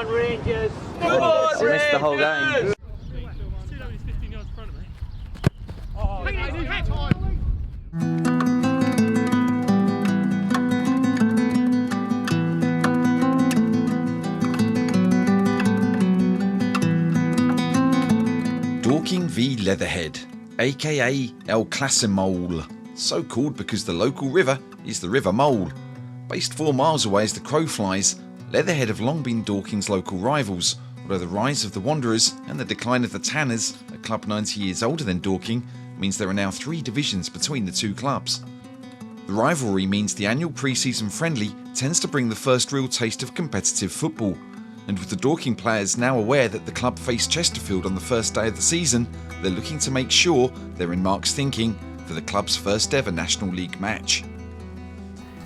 on, Rangers! Come on, Rangers! Missed the whole game. Dorking v Leatherhead, aka Classimole, so called because the local river is the River Mole. Based 4 miles away as the crow flies, Leatherhead have long been Dorking's local rivals, although the rise of the Wanderers and the decline of the Tanners, a club 90 years older than Dorking, means there are now 3 divisions between the 2 clubs. The rivalry means the annual pre-season friendly tends to bring the first real taste of competitive football, and with the Dorking players now aware that the club face Chesterfield on the first day of the season, they're looking to make sure they're in Marc's thinking for the club's first ever National League match.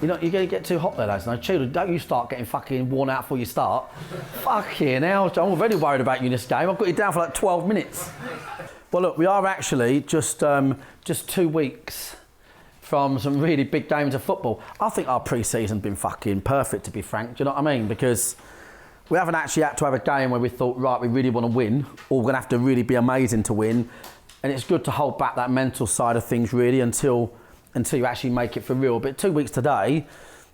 You're going to get too hot there, lads. No, Tudor, don't you start getting fucking worn out before you start. Fucking hell, I'm already worried about you in this game. I've got you down for like 12 minutes. Well, look, we are actually just 2 weeks from some really big games of football. I think our pre-season's been fucking perfect, to be frank. Do you know what I mean? Because we haven't actually had to have a game where we thought, right, we really want to win, or we're going to have to really be amazing to win. And it's good to hold back that mental side of things, really, until you actually make it for real. But 2 weeks today,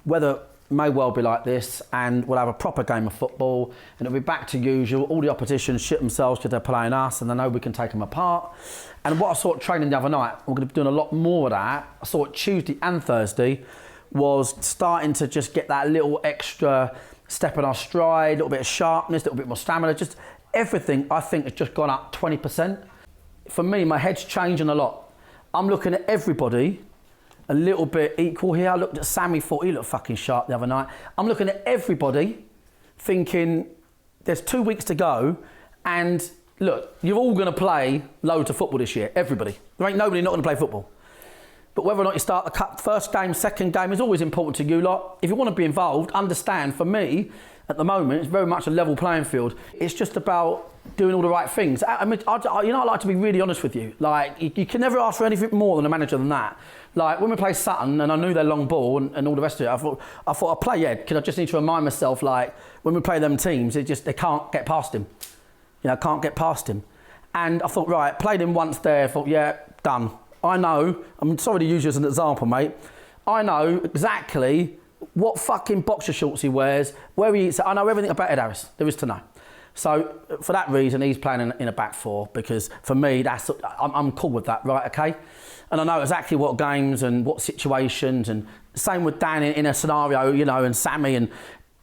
weather may well be like this, and we'll have a proper game of football, and it'll be back to usual. All the opposition shit themselves because they're playing us, and they know we can take them apart. And what I saw at training the other night, we're going to be doing a lot more of that. I saw it Tuesday and Thursday, was starting to just get that little extra step in our stride, a little bit of sharpness, a little bit more stamina. Just everything, I think, has just gone up 20%. For me, my head's changing a lot. I'm looking at everybody a little bit equal here. I looked at Sammy, thought he looked fucking sharp the other night. I'm looking at everybody thinking there's 2 weeks to go, and look, you're all going to play loads of football this year, everybody. There ain't nobody not going to play football. But whether or not you start the cup, first game, second game, is always important to you lot. If you want to be involved, understand, for me, at the moment, it's very much a level playing field. It's just about doing all the right things. I mean, I like to be really honest with you. Like, you can never ask for anything more than a manager than that. Like, when we play Sutton, and I knew their long ball and all the rest of it, I thought I'll play Ed, because I just need to remind myself, like, when we play them teams, they can't get past him. You know, can't get past him. And I thought, right, played him once there, thought, yeah, done. I know, I'm sorry to use you as an example, mate. I know exactly what fucking boxer shorts he wears, where he eats. I know everything about Ed Harris there is to know. So for that reason, he's playing in a back 4, because for me, I'm cool with that, right? Okay. And I know exactly what games and what situations, and same with Dan in a scenario, you know, and Sammy, and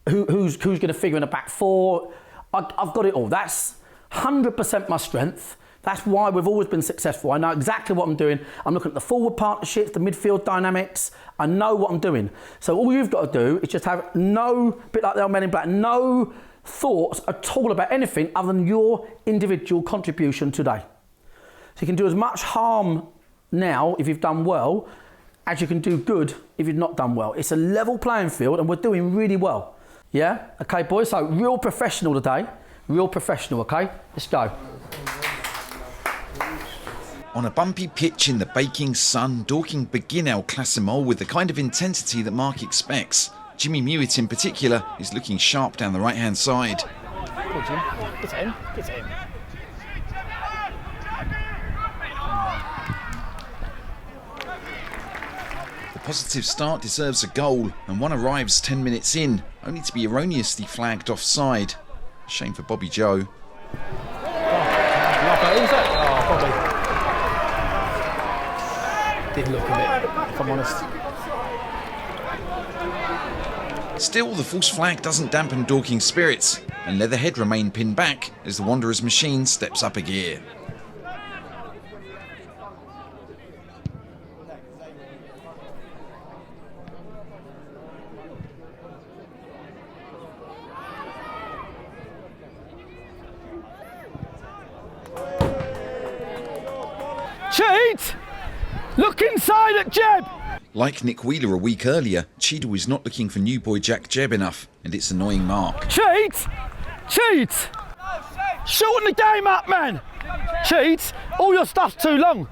who's going to figure in a back 4. I've got it all. That's 100% my strength. That's why we've always been successful. I know exactly what I'm doing. I'm looking at the forward partnerships, the midfield dynamics. I know what I'm doing. So all you've got to do is just have bit like the old men in black, no thoughts at all about anything other than your individual contribution today. So you can do as much harm now, if you've done well, as you can do good if you've not done well. It's a level playing field, and we're doing really well. Yeah? Okay, boys, so real professional today. Real professional, okay? Let's go. On a bumpy pitch in the baking sun, Dorking begin Classimole with the kind of intensity that Marc expects. Jimmy Mewett in particular is looking sharp down the right-hand side. Good, Jim. Get him. Get him. The positive start deserves a goal, and one arrives 10 minutes in, only to be erroneously flagged offside. Shame for Bobby Joe. Bobby. Did look a bit, if I'm honest. Still, the false flag doesn't dampen Dorking's spirits, and Leatherhead remain pinned back as the Wanderers' machine steps up a gear. Cheat! Look inside at Jeb! Like Nick Wheeler a week earlier, Cheadle is not looking for new boy Jack Jebb enough, and it's annoying Marc. Cheat! Cheat! Shorten the game up, man! Cheat! All your stuff's too long.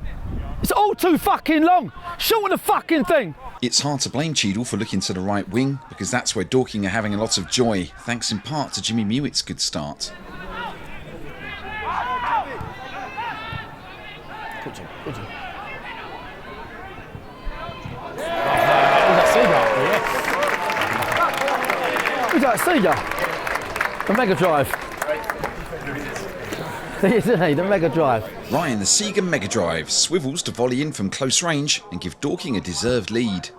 It's all too fucking long. Shorten the fucking thing. It's hard to blame Cheadle for looking to the right wing, because that's where Dorking are having a lot of joy, thanks in part to Jimmy Mewitt's good start. Good job, good job. Who's that, Sega? The Mega Drive. Isn't he? The Mega Drive. Ryan, the Sega Mega Drive, swivels to volley in from close range and give Dorking a deserved lead.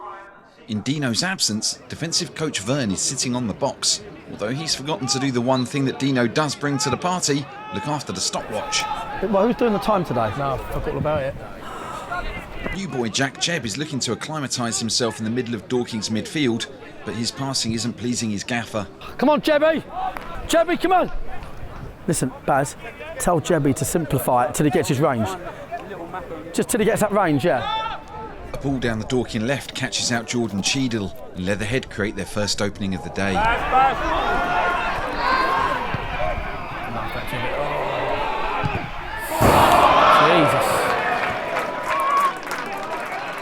In Dino's absence, defensive coach Vern is sitting on the box, although he's forgotten to do the one thing that Dino does bring to the party, look after the stopwatch. Well, who's doing the time today? No, I forgot all about it. New boy Jack Jebb is looking to acclimatise himself in the middle of Dorking's midfield, but his passing isn't pleasing his gaffer. Come on, Jebby! Jebby, come on! Listen, Baz, tell Jebby to simplify it till he gets his range. Just till he gets that range, yeah. A ball down the Dorking left catches out Jordan Cheadle, and Leatherhead create their first opening of the day. Jesus.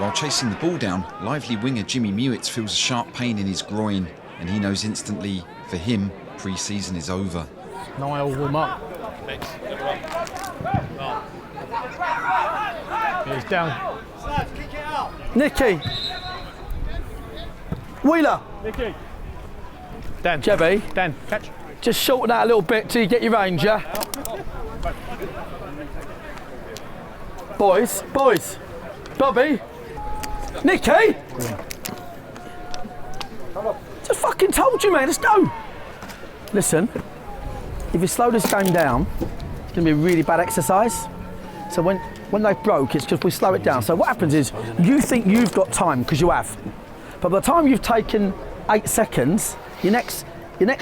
While chasing the ball down, lively winger Jimmy Mewitt feels a sharp pain in his groin, and he knows instantly, for him, pre-season is over. Niall warm up. He's down. Nicky! Wheeler! Nicky. Dan. Jebby, Dan, catch. just shorten that a little bit till you get your range, yeah? Boys, Bobby, Nicky! Just fucking told you, man, let's go! Listen, if you slow this game down, it's going to be a really bad exercise. So when they broke, it's because we slow it down. So what happens is, you think you've got time, because you have. But by the time you've taken 8 seconds, your next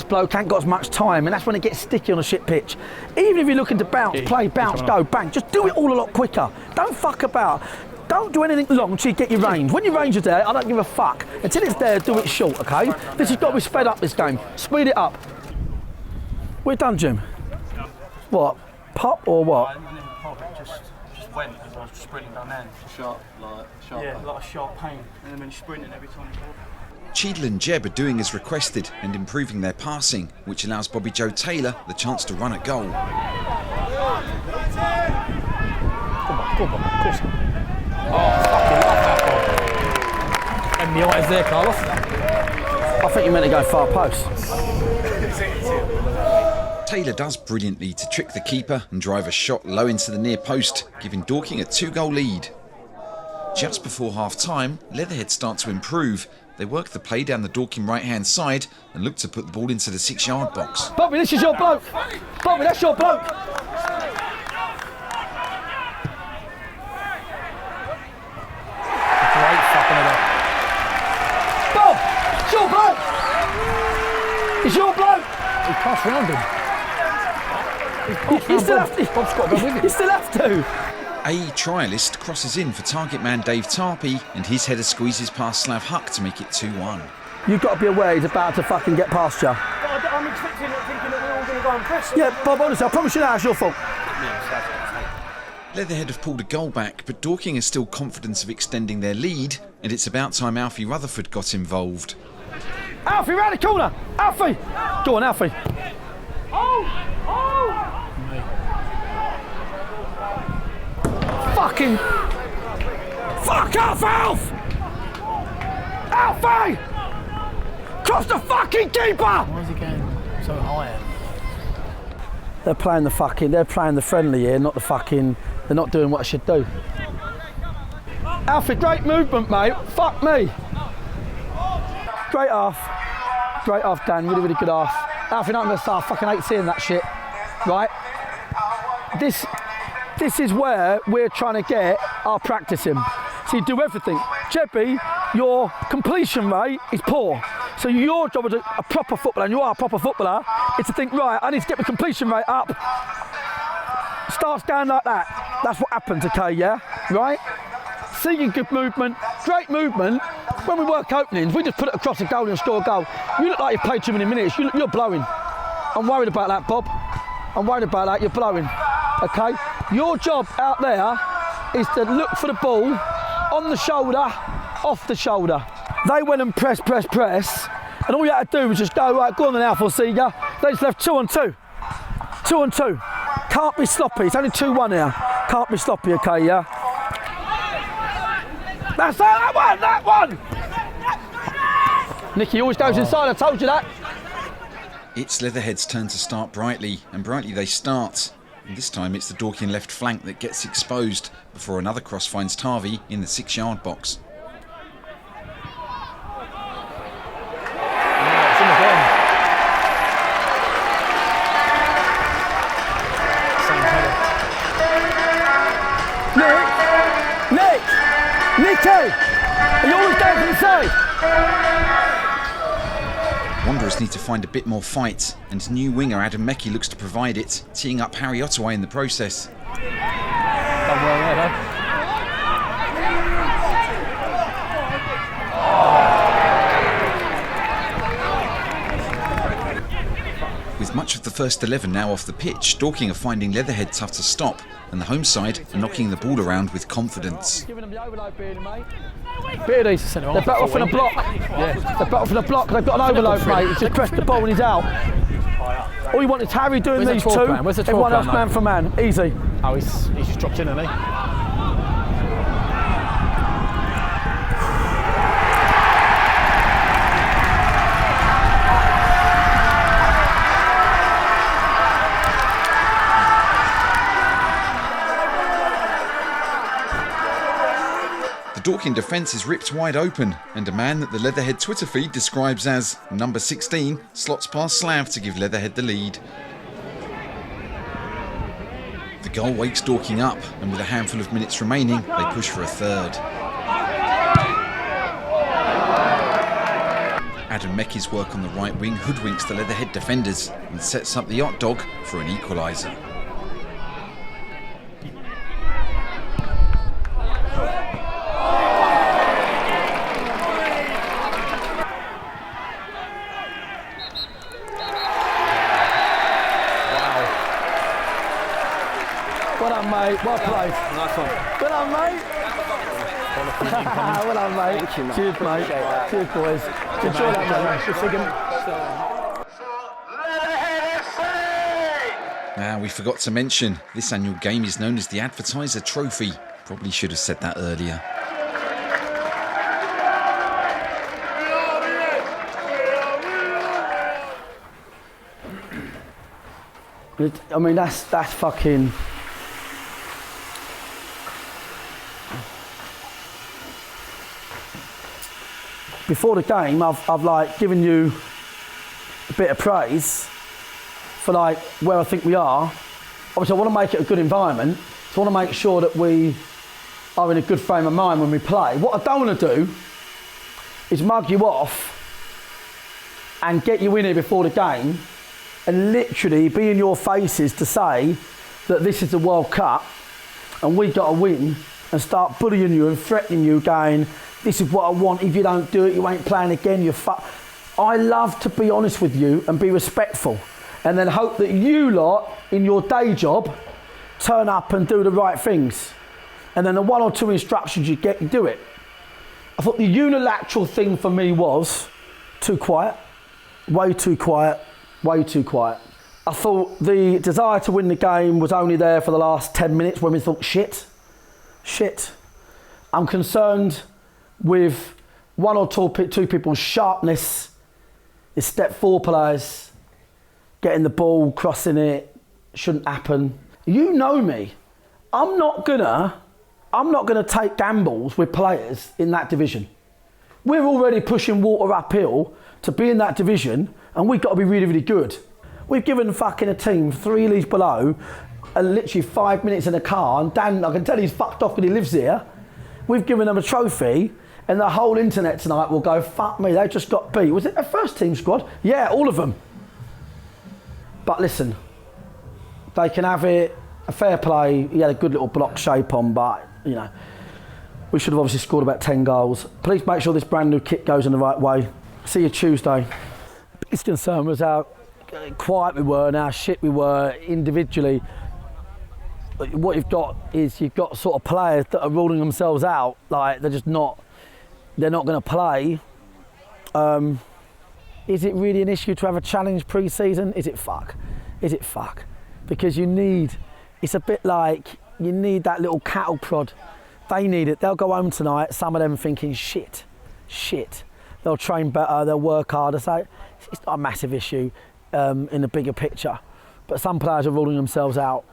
bloke ain't got as much time, and that's when it gets sticky on a shit pitch. Even if you're looking to bounce, play, bounce, go, bang, just do it all a lot quicker. Don't fuck about. Don't do anything long until you get your range. When your range is there, I don't give a fuck. Until it's there, do it short, okay? This has got to be sped up, this game. Speed it up. We're done, Jim. What? Pop or what? I didn't pop, it just went because I was sprinting down there. Sharp pain. Yeah, a lot of sharp pain. And then sprinting every time you go. Cheadle and Jebb are doing as requested and improving their passing, which allows Bobby Joe Taylor the chance to run at goal. Good one, of course. Oh, fucking love that ball. And the eyes there, Carlos. I think you meant to go far post. Taylor does brilliantly to trick the keeper and drive a shot low into the near post, giving Dorking a 2-goal lead. Just before half-time, Leatherhead start to improve. They work the play down the Dorking right-hand side and look to put the ball into the 6-yard box. Bobby, this is your bloke. Bobby, that's your bloke. Great fucking of Bob, it's your bloke. It's your bloke. He passed round him. You still have to. Bob's got to go with him. You still have to. A trialist crosses in for target man Dave Tarpey, and his header squeezes past Slav Huck to make it 2-1. You've got to be aware he's about to fucking get past you. I'm expecting it, thinking that we're all going to go and press. Yeah, Bob, honestly, I promise you now, it's your fault. Leatherhead have pulled a goal back, but Dorking are still confident of extending their lead, and it's about time Alfie Rutherford got involved. Alfie, round the corner. Alfie. Go on, Alfie. Fucking. Fuck off, Alf! Alfie! Cross the fucking keeper! Why is he going so high? They're playing the friendly here, not the fucking. They're not doing what I should do. Alfie, great movement, mate. Fuck me. Great half, Dan. Really, really good half. Alfie, I'm gonna start. I fucking hate seeing that shit. Right? This is where we're trying to get our practice in. So you do everything. Jebby, your completion rate is poor. So your job as a proper footballer, and you are a proper footballer, is to think, right, I need to get my completion rate up. Starts down like that. That's what happens, okay, yeah? Right? Seeing good movement, great movement. When we work openings, we just put it across the goal and score a goal. You look like you've played too many minutes. You're blowing. I'm worried about that, Bob. I'm worried about that. You're blowing. Okay? Your job out there is to look for the ball on the shoulder off the shoulder. They went and press, and all you had to do was just go, right, go on then, Alf, I'll see ya. They just left 2 on 2. 2 on 2. Can't be sloppy, it's only 2-1 now. Can't be sloppy, okay, yeah? That's that one! Nicky always goes inside, I told you that. It's Leatherhead's turn to start brightly, and brightly they start. And this time it's the Dorking left flank that gets exposed before another cross finds Tarvey in the 6-yard box. Nicky! Are you always going inside? Wanderers need to find a bit more fight, and new winger Adam Meckie looks to provide it, teeing up Harry Ottaway in the process. Done well there, though. With much of the first 11 now off the pitch, Dorking are finding Leatherhead tough to stop, and the home side are knocking the ball around with confidence. Giving them the overload, Beardy, mate. Beardy, they're better off in a block. Yeah. They're better off in a block. They've got an overload, mate. He's just pressed the ball and he's out. All you want is Harry doing these two. Everyone else man for man. Easy. Oh, he's just dropped in, hasn't he? The Dorking defence is ripped wide open, and a man that the Leatherhead Twitter feed describes as number 16 slots past Slav to give Leatherhead the lead. The goal wakes Dorking up, and with a handful of minutes remaining, they push for a third. Adam Meckie's work on the right wing hoodwinks the Leatherhead defenders and sets up the hot dog for an equaliser. Well done, mate. Well played. Nice one. Well done, mate. Well done, mate. Thank you, mate. Cheers, mate. Cheers, boys. Enjoy that, mate. Now, we forgot to mention, this annual game is known as the Advertiser Trophy. Probably should have said that earlier. I mean, that's fucking. Before the game, I've like given you a bit of praise for like where I think we are. Obviously, I want to make it a good environment, so I want to make sure that we are in a good frame of mind when we play. What I don't want to do is mug you off and get you in here before the game and literally be in your faces to say that this is the World Cup and we got to win, and start bullying you and threatening you, going, this is what I want, if you don't do it, you ain't playing again, you're I love to be honest with you and be respectful, and then hope that you lot, in your day job, turn up and do the right things. And then the 1 or 2 instructions you get, you do it. I thought the unilateral thing for me was too quiet, way too quiet, way too quiet. I thought the desire to win the game was only there for the last 10 minutes when we thought, shit. I'm concerned with 1 or 2 people's sharpness, is step 4 players, getting the ball, crossing it, shouldn't happen. You know me, I'm not gonna take gambles with players in that division. We're already pushing water uphill to be in that division, and we've got to be really, really good. We've given fucking a team 3 leagues below, and literally 5 minutes in a car, and Dan, I can tell he's fucked off because he lives here. We've given them a trophy, and the whole internet tonight will go, fuck me, they just got beat. Was it their first team squad? Yeah, all of them. But listen, they can have it, a fair play. He had a good little block shape on, but, you know, we should have obviously scored about 10 goals. Please make sure this brand new kit goes in the right way. See you Tuesday. The biggest concern was how quiet we were and how shit we were individually. What you've got is you've got sort of players that are ruling themselves out, like they're just not they're not going to play. Is it really an issue to have a challenge pre-season? Is it fuck? Is it fuck? Because you need, it's a bit like, you need that little cattle prod. They need it. They'll go home tonight, some of them thinking, shit. They'll train better, they'll work harder. So it's not a massive issue in the bigger picture. But some players are ruling themselves out.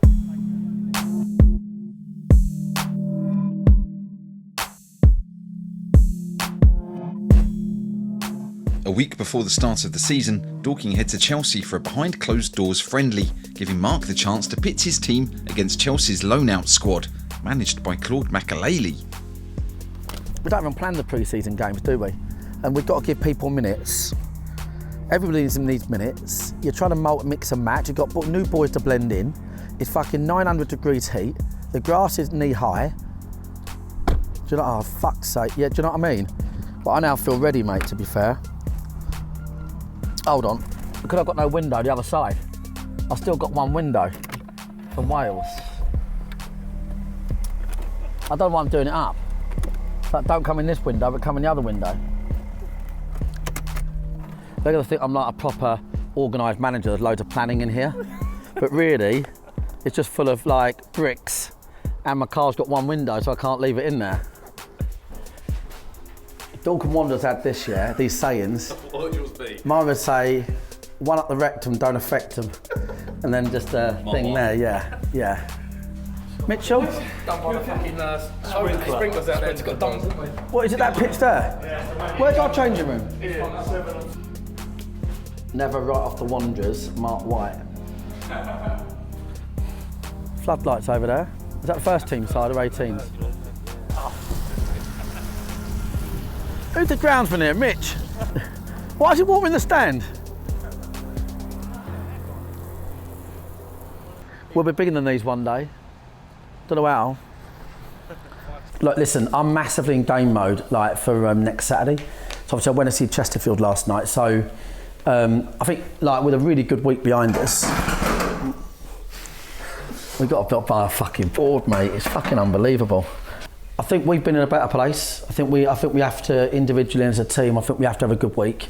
A week before the start of the season, Dorking head to Chelsea for a behind closed doors friendly, giving Marc the chance to pit his team against Chelsea's loan-out squad, managed by Claude Makaleli. We don't even plan the pre-season games, do we? And we've got to give people minutes. Everybody needs minutes. You're trying to mix and match. You've got new boys to blend in. It's fucking 900 degrees heat. The grass is knee high. Do you know? Oh, fuck's sake. Yeah, do you know what I mean? But I now feel ready, mate, to be fair. Hold on, because I've got no window the other side. I've still got one window from Wales. I don't know why I'm doing it up. But don't come in this window, but come in the other window. They're going to think I'm like a proper organised manager. There's loads of planning in here. But really, it's just full of like bricks. And my car's got one window, so I can't leave it in there. Dorking Wanderers had this year, these sayings. What would yours be? Mine would say, one up the rectum, don't affect them. And then just a thing there, yeah. Mitchell? Done by the fucking sprinklers out there. It's got done. What, is it that pitch there? Where's our changing room? Never write off the Wanderers, Mark White. Floodlights over there. Is that the first team side or 18s? Who's the groundsman here? Mitch? Why is he warming the stand? We'll be bigger than these one day. Don't know how. Look, listen, I'm massively in game mode like for next Saturday. So obviously I went to see Chesterfield last night. So I think like with a really good week behind us, we got a bit by a fucking board, mate. It's fucking unbelievable. I think we've been in a better place. I think we have to, individually and as a team, I think we have to have a good week.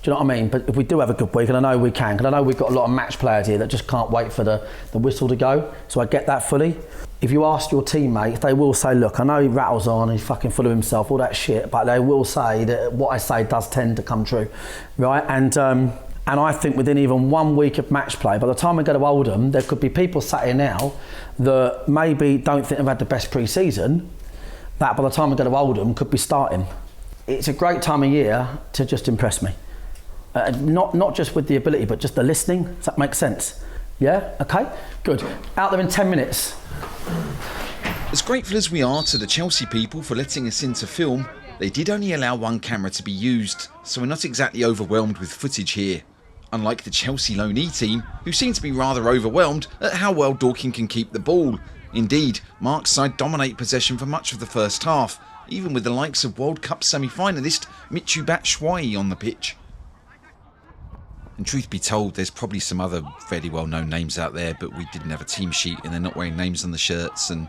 Do you know what I mean? But if we do have a good week, and I know we can, because I know we've got a lot of match players here that just can't wait for the whistle to go. So I get that fully. If you ask your teammates, they will say, look, I know he rattles on, he's fucking full of himself, all that shit, but they will say that what I say does tend to come true, right? And I think within even 1 week of match play, by the time we go to Oldham, there could be people sat here now that maybe don't think they've had the best pre-season, that by the time we go to Oldham could be starting. It's a great time of year to just impress me. Not just with the ability, but just the listening. Does that make sense? Yeah? Okay? Good. Out there in 10 minutes. As grateful as we are to the Chelsea people for letting us in to film, they did only allow one camera to be used, so we're not exactly overwhelmed with footage here. Unlike the Chelsea loanee team, who seem to be rather overwhelmed at how well Dorking can keep the ball. Indeed, Marc's side dominate possession for much of the first half, even with the likes of World Cup semi-finalist Michy Batshuayi on the pitch. And truth be told, there's probably some other fairly well-known names out there, but we didn't have a team sheet and they're not wearing names on the shirts, and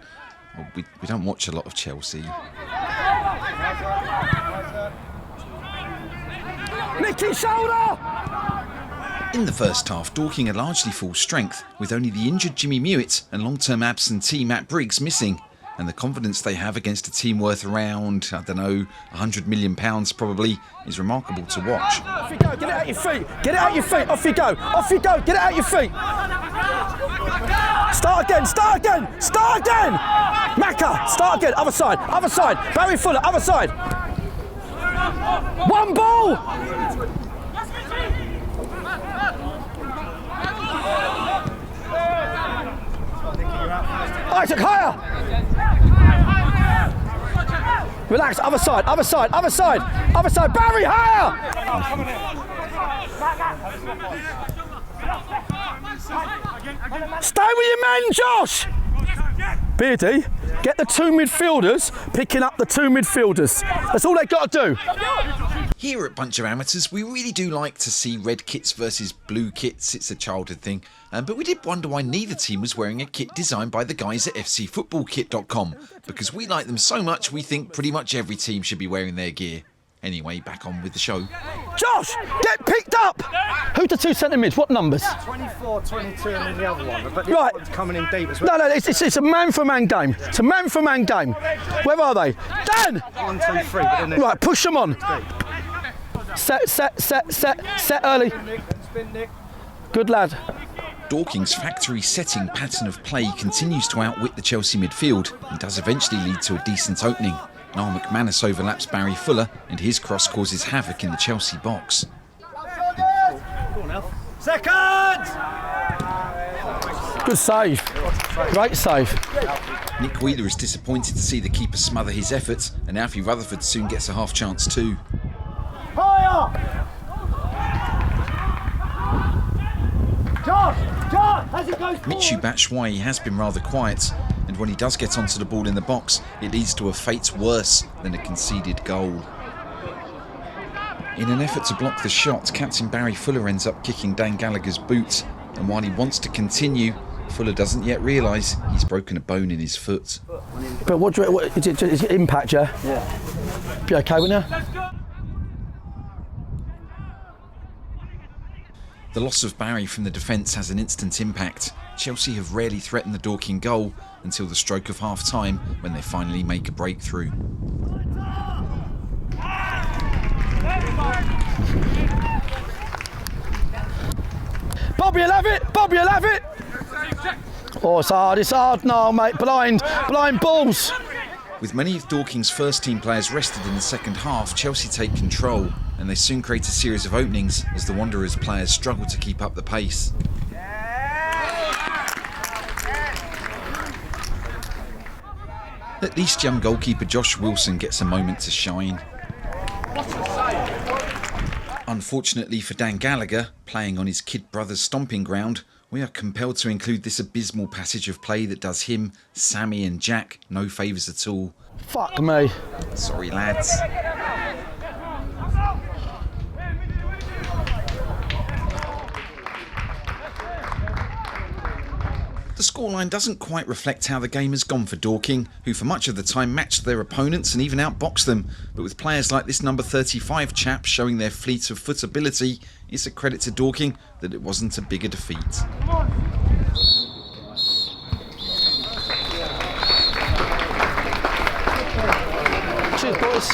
well, we don't watch a lot of Chelsea. Nicky, shoulder! In the first half, Dorking are largely full strength, with only the injured Jimmy Mewett and long-term absentee Matt Briggs missing. And the confidence they have against a team worth around, I don't know, £100 million probably, is remarkable to watch. Off you go, get it out your feet, get it out your feet, off you go, get it out your feet. Start again, Macca, start again, other side, Barry Fuller, other side. One ball! Isaac, higher! Relax, other side, Barry, higher! Stay with your man, Josh! Beardy, get the two midfielders picking up the two midfielders. That's all they got to do. Here at Bunch of Amateurs, we really do like to see red kits versus blue kits. It's a childhood thing. But we did wonder why neither team was wearing a kit designed by the guys at FCFootballKit.com, because we like them so much we think pretty much every team should be wearing their gear. Anyway, back on with the show. Josh, get picked up! Who's the 2 centre mids? What numbers? 24, 22 and then the other one. But the Right. other one's coming in deep as well. No, it's a man-for-man game. It's a man-for-man game. Where are they? Dan! 1, 2, 3. But then Right, push them on. Set early. Spin, Nick. Good lad. Dorking's factory setting pattern of play continues to outwit the Chelsea midfield and does eventually lead to a decent opening. Niall McManus overlaps Barry Fuller and his cross causes havoc in the Chelsea box. Second! Good save. Great save. Nick Wheeler is disappointed to see the keeper smother his efforts, and Alfie Rutherford soon gets a half chance too. Higher! Josh! As it goes Michu Batshuayi has been rather quiet, and when he does get onto the ball in the box, it leads to a fate worse than a conceded goal. In an effort to block the shot, Captain Barry Fuller ends up kicking Dan Gallagher's boot, and while he wants to continue, Fuller doesn't yet realise he's broken a bone in his foot. But is it impact, yeah? Yeah. Be okay with you? The loss of Barry from the defence has an instant impact. Chelsea have rarely threatened the Dorking goal until the stroke of half-time when they finally make a breakthrough. Bobby will have it! Bobby will have it! Oh, it's hard. No, mate. Blind balls. With many of Dorking's first-team players rested in the second half, Chelsea take control, and they soon create a series of openings as the Wanderers players struggle to keep up the pace. At least young goalkeeper Josh Wilson gets a moment to shine. Unfortunately for Dan Gallagher, playing on his kid brother's stomping ground, we are compelled to include this abysmal passage of play that does him, Sammy and Jack no favours at all. Fuck me. Sorry lads. The scoreline doesn't quite reflect how the game has gone for Dorking, who for much of the time matched their opponents and even outboxed them, but with players like this number 35 chap showing their fleet of foot ability, it's a credit to Dorking that it wasn't a bigger defeat. Cheers, boys.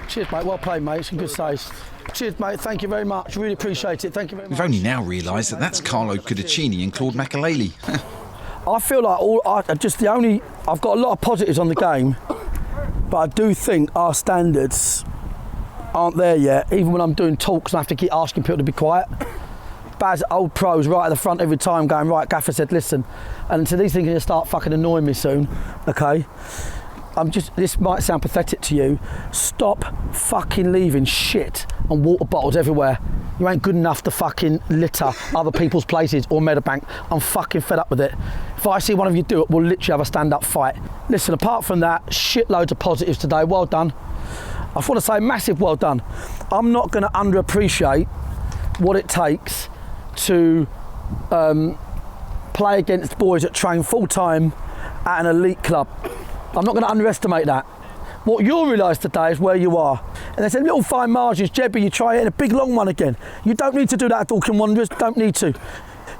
Cheers, mate. Well played, mate. Some good saves. Cheers, mate. Thank you very much. Really appreciate it. Thank you very much. We've only now realised that that's Carlo Cudicini and Claude Makalele. I feel like I've got a lot of positives on the game, but I do think our standards aren't there yet. Even when I'm doing talks and I have to keep asking people to be quiet. Baz, old pros, right at the front every time, going, right, Gaffer said, listen. And so these things are going to start fucking annoying me soon, okay? This might sound pathetic to you. Stop fucking leaving shit and water bottles everywhere. You ain't good enough to fucking litter other people's places or Meadowbank. I'm fucking fed up with it. If I see one of you do it, we'll literally have a stand-up fight. Listen, apart from that, shitloads of positives today. Well done. I want to say massive well done. I'm not going to underappreciate what it takes to play against boys that train full-time at an elite club. I'm not going to underestimate that. What you'll realise today is where you are. And there's a little fine margins. Jebby, you try it in a big long one again. You don't need to do that at Dorking Wanderers. Don't need to.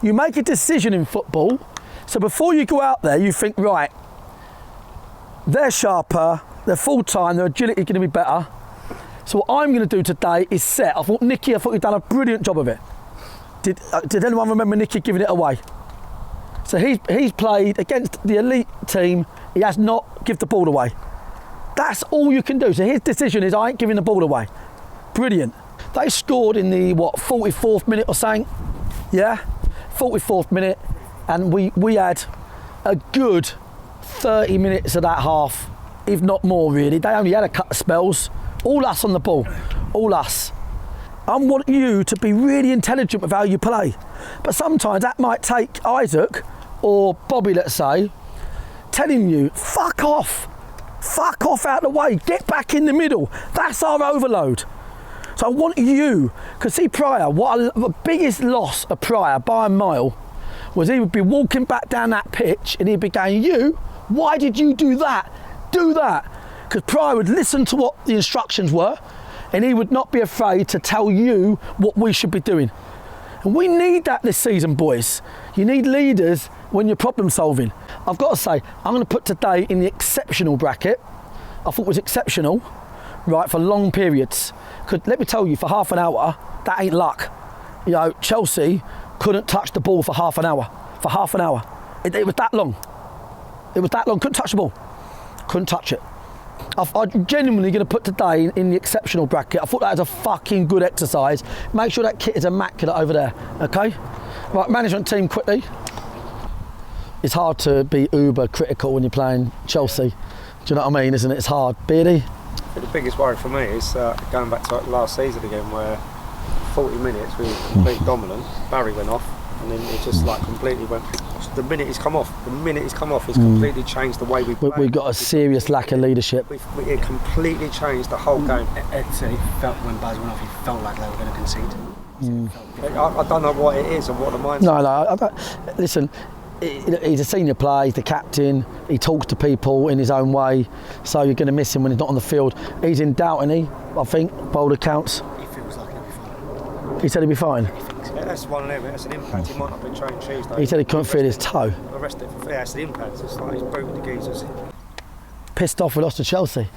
You make a decision in football. So before you go out there, you think, right, they're sharper, they're full-time, their agility is going to be better. So what I'm going to do today is set. I thought you've done a brilliant job of it. Did anyone remember Nicky giving it away? So he's played against the elite team. He has not given the ball away. That's all you can do. So his decision is, I ain't giving the ball away. Brilliant. They scored in the, 44th minute or something? Yeah, 44th minute. And we had a good 30 minutes of that half, if not more really. They only had a couple of spells. All us on the ball, all us. I want you to be really intelligent with how you play. But sometimes that might take Isaac or Bobby, let's say, telling you, fuck off out of the way, get back in the middle. That's our overload. So I want you, because see Pryor, the biggest loss of Pryor by a mile was he would be walking back down that pitch and he'd be going, why did you do that? Do that. because Pryor would listen to what the instructions were, and he would not be afraid to tell you what we should be doing. And we need that this season, boys. You need leaders when you're problem solving. I've got to say, I'm going to put today in the exceptional bracket. I thought it was exceptional, right, for long periods. Because let me tell you, for half an hour, that ain't luck. You know, Chelsea couldn't touch the ball for half an hour. For half an hour. It was that long. It was that long. Couldn't touch the ball. Couldn't touch it. I'm genuinely going to put today in the exceptional bracket. I thought that was a fucking good exercise. Make sure that kit is immaculate over there, okay? Right, management team, quickly. It's hard to be uber critical when you're playing Chelsea. Do you know what I mean, isn't it? It's hard. Beardy? The biggest worry for me is going back to last season again, where 40 minutes we were complete dominant. Barry went off, and then it just like completely went. The minute he's come off, it's completely changed the way we play. We've got a serious lack of leadership. It completely changed the whole game. Ed said he felt when Baz went off, he felt like they were going to concede. I don't know what it is and what the mindset. No, I don't. Listen, he's a senior player, he's the captain, he talks to people in his own way, so you're going to miss him when he's not on the field. He's in doubt, isn't he? I think, by all accounts. He feels like he'll be fine. He said he'll be fine. Yeah, that's one level, that's an impact. He might not have been trained Tuesday. He said he couldn't feel his toe. The rest of it, yeah, it's the impact. It's like he's booted the geezers. Pissed off we lost to Chelsea.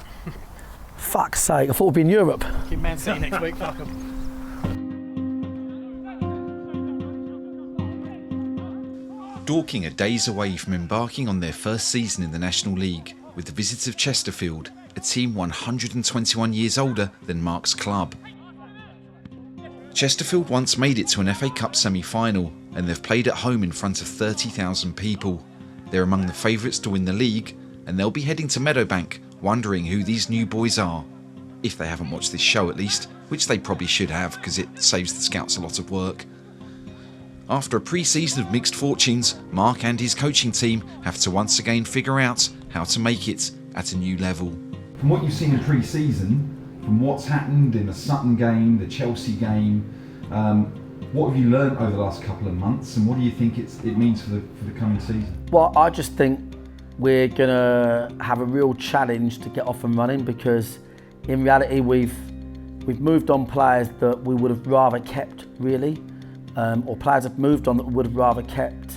Fuck's sake, I thought we'd be in Europe. Keep Man City next week, fuck 'em. Dorking are days away from embarking on their first season in the National League with the visits of Chesterfield, a team 121 years older than Marc's club. Chesterfield once made it to an FA Cup semi-final, and they've played at home in front of 30,000 people. They're among the favourites to win the league, and they'll be heading to Meadowbank wondering who these new boys are. If they haven't watched this show at least, which they probably should have because it saves the scouts a lot of work. After a pre-season of mixed fortunes, Marc and his coaching team have to once again figure out how to make it at a new level. From what you've seen in pre-season, from what's happened in the Sutton game, the Chelsea game, what have you learnt over the last couple of months, and what do you think it means for the coming season? Well, I just think we're going to have a real challenge to get off and running, because in reality we've moved on players that we would have rather kept, really, or players have moved on that we would have rather kept,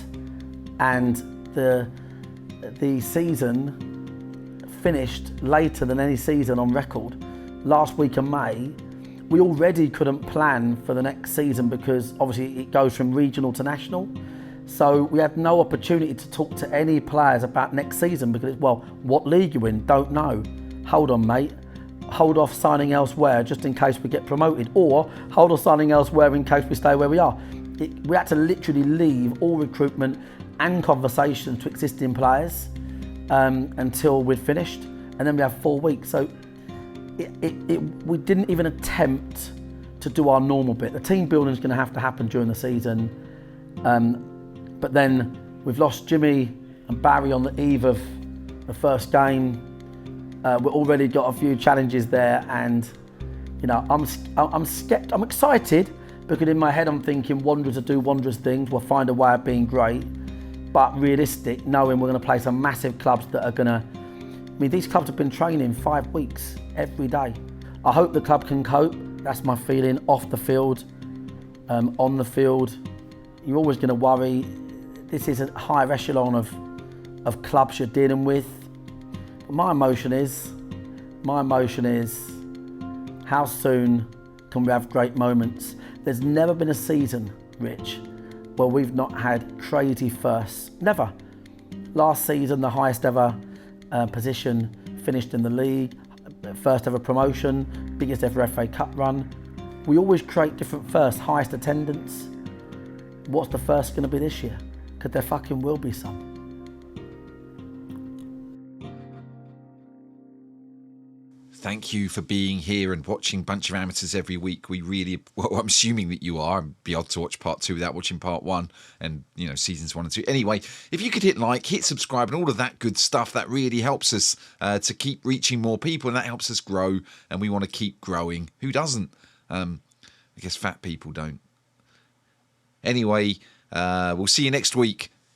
and the season finished later than any season on record. Last week of May, we already couldn't plan for the next season because obviously it goes from regional to national. So we had no opportunity to talk to any players about next season because, well, what league you in? Don't know. Hold on, mate. Hold off signing elsewhere just in case we get promoted, or hold off signing elsewhere in case we stay where we are. We had to literally leave all recruitment and conversations to existing players until we'd finished, and then we have 4 weeks. So we didn't even attempt to do our normal bit. The team building is going to have to happen during the season, but then we've lost Jimmy and Barry on the eve of the first game. We've already got a few challenges there, and you know I'm excited because in my head I'm thinking Wanderers will do Wanderers things. We'll find a way of being great, but realistic, knowing we're going to play some massive clubs that are going to. I mean, these clubs have been training 5 weeks every day. I hope the club can cope. That's my feeling. Off the field, on the field, you're always going to worry. This is a higher echelon of clubs you're dealing with. But my emotion is, how soon can we have great moments? There's never been a season, Rich, where we've not had crazy firsts. Never. Last season, the highest ever position finished in the league, first ever promotion, biggest ever FA Cup run. We always create different firsts, highest attendance. What's the first going to be this year? Because there fucking will be some. Thank you for being here and watching Bunch of Amateurs every week. We really, well, I'm assuming that you are. It'd be odd to watch part 2 without watching part 1 and, you know, seasons 1 and 2. Anyway, if you could hit like, hit subscribe and all of that good stuff, that really helps us to keep reaching more people, and that helps us grow, and we want to keep growing. Who doesn't? I guess fat people don't. Anyway, we'll see you next week.